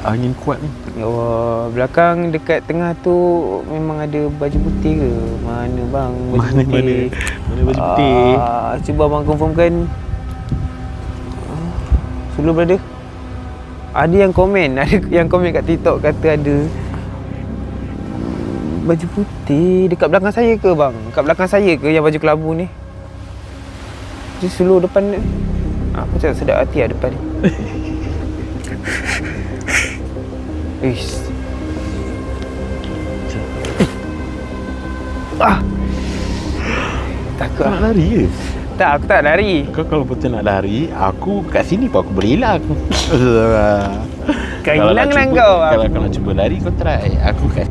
Angin kuat ni. Ya Allah, belakang dekat tengah tu memang ada baju putih ke? Mana bang baju putih? Mana baju putih? Cuba abang confirmkan. Sulu brother. Ada yang komen kat TikTok kata ada baju putih dekat belakang saya ke bang? Dekat belakang saya ke yang baju kelabu ni? Di sulu depan ni. Aku cakap sedap hati lah depan ni. Ish. Takut Kau nak lari ke? Tak, aku tak lari. Kau kalau betul nak lari, aku kat sini pun aku berhilang. Kau hilang lah kau. Kalau kau nak cuba lari, kau try. Aku kat